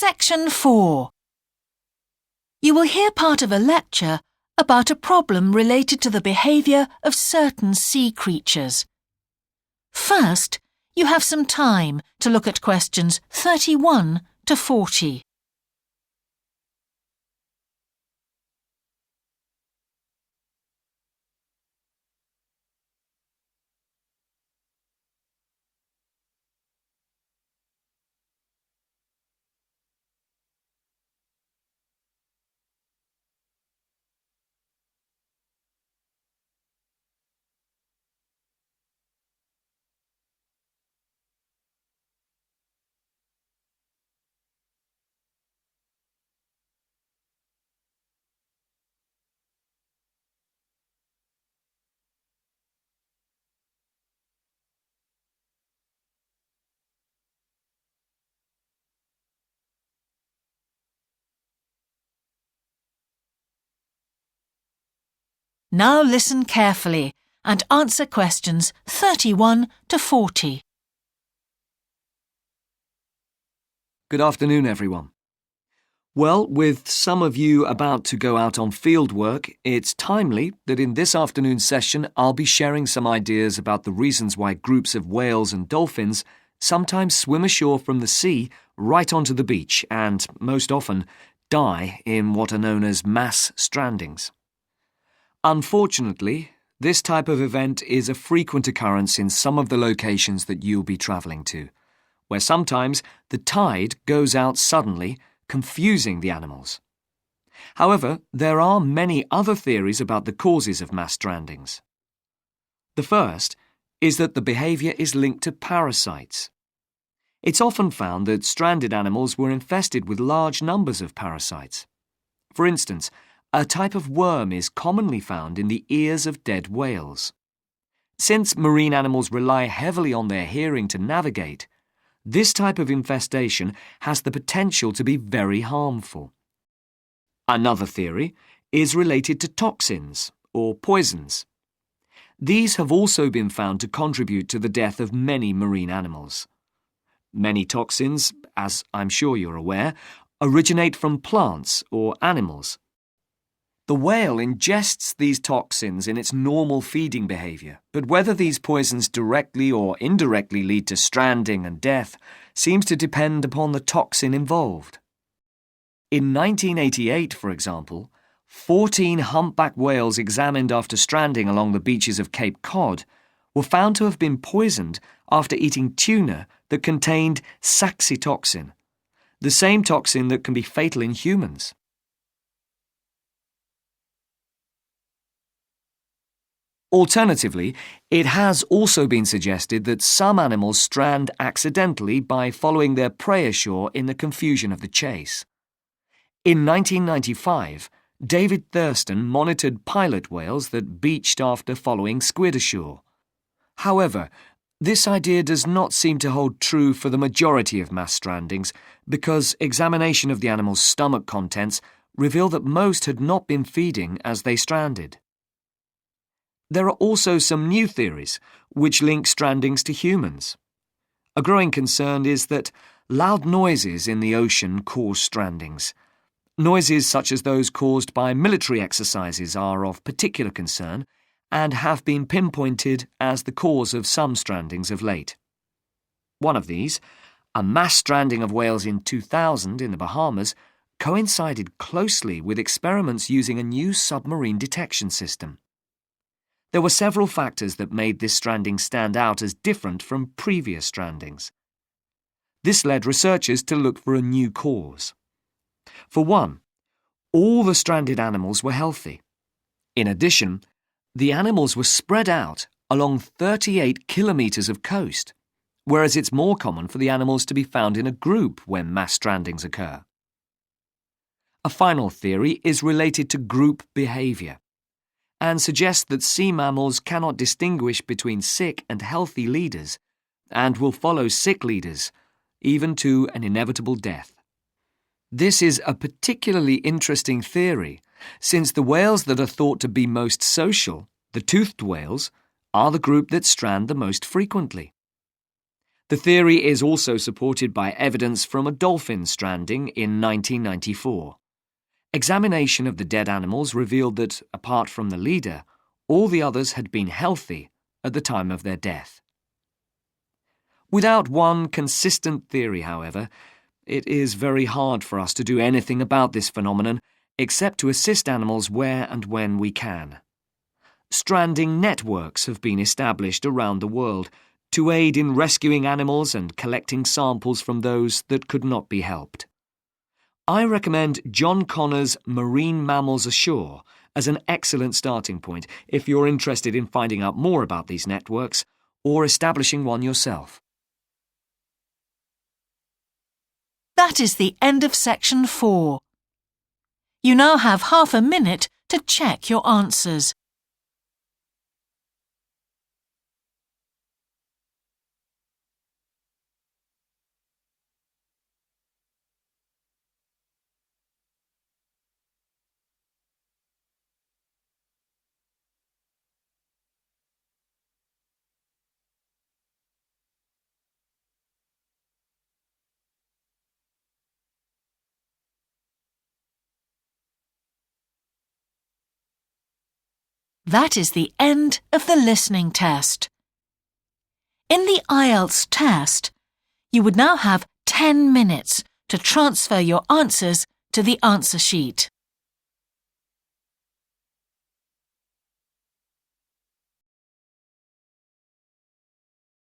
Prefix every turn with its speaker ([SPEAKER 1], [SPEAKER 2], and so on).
[SPEAKER 1] Section 4. You will hear part of a lecture about a problem related to the behaviour of certain sea creatures. First, you have some time to look at questions 31 to 40. Now listen carefully and answer questions 31 to 40.
[SPEAKER 2] Good afternoon, everyone. Well, with some of you about to go out on field work, it's timely that in this afternoon's session I'll be sharing some ideas about the reasons why groups of whales and dolphins sometimes swim ashore from the sea right onto the beach and, most often, die in what are known as mass strandings. Unfortunately, this type of event is a frequent occurrence in some of the locations that you'll be travelling to, where sometimes the tide goes out suddenly, confusing the animals. However, there are many other theories about the causes of mass strandings. The first is that the behaviour is linked to parasites. It's often found that stranded animals were infested with large numbers of parasites. For instance, a type of worm is commonly found in the ears of dead whales. Since marine animals rely heavily on their hearing to navigate, this type of infestation has the potential to be very harmful. Another theory is related to toxins or poisons. These have also been found to contribute to the death of many marine animals. Many toxins, as I'm sure you're aware, originate from plants or animals. The whale ingests these toxins in its normal feeding behaviour, but whether these poisons directly or indirectly lead to stranding and death seems to depend upon the toxin involved. In 1988, for example, 14 humpback whales examined after stranding along the beaches of Cape Cod were found to have been poisoned after eating tuna that contained saxitoxin, the same toxin that can be fatal in humans. Alternatively, it has also been suggested that some animals strand accidentally by following their prey ashore in the confusion of the chase. In 1995, David Thurston monitored pilot whales that beached after following squid ashore. However, this idea does not seem to hold true for the majority of mass strandings because examination of the animal's stomach contents revealed that most had not been feeding as they stranded. There are also some new theories which link strandings to humans. A growing concern is that loud noises in the ocean cause strandings. Noises such as those caused by military exercises are of particular concern and have been pinpointed as the cause of some strandings of late. One of these, a mass stranding of whales in 2000 in the Bahamas, coincided closely with experiments using a new submarine detection system. There were several factors that made this stranding stand out as different from previous strandings. This led researchers to look for a new cause. For one, all the stranded animals were healthy. In addition, the animals were spread out along 38 kilometres of coast, whereas it's more common for the animals to be found in a group when mass strandings occur. A final theory is related to group behaviour and suggests that sea mammals cannot distinguish between sick and healthy leaders and will follow sick leaders, even to an inevitable death. This is a particularly interesting theory, since the whales that are thought to be most social, the toothed whales, are the group that strand the most frequently. The theory is also supported by evidence from a dolphin stranding in 1994. Examination of the dead animals revealed that, apart from the leader, all the others had been healthy at the time of their death. Without one consistent theory, however, it is very hard for us to do anything about this phenomenon except to assist animals where and when we can. Stranding networks have been established around the world to aid in rescuing animals and collecting samples from those that could not be helped. I recommend John Connor's Marine Mammals Ashore as an excellent starting point if you're interested in finding out more about these networks or establishing one yourself.
[SPEAKER 1] That is the end of section 4. You now have half a minute to check your answers. That is the end of the listening test. In the IELTS test, you would now have 10 minutes to transfer your answers to the answer sheet.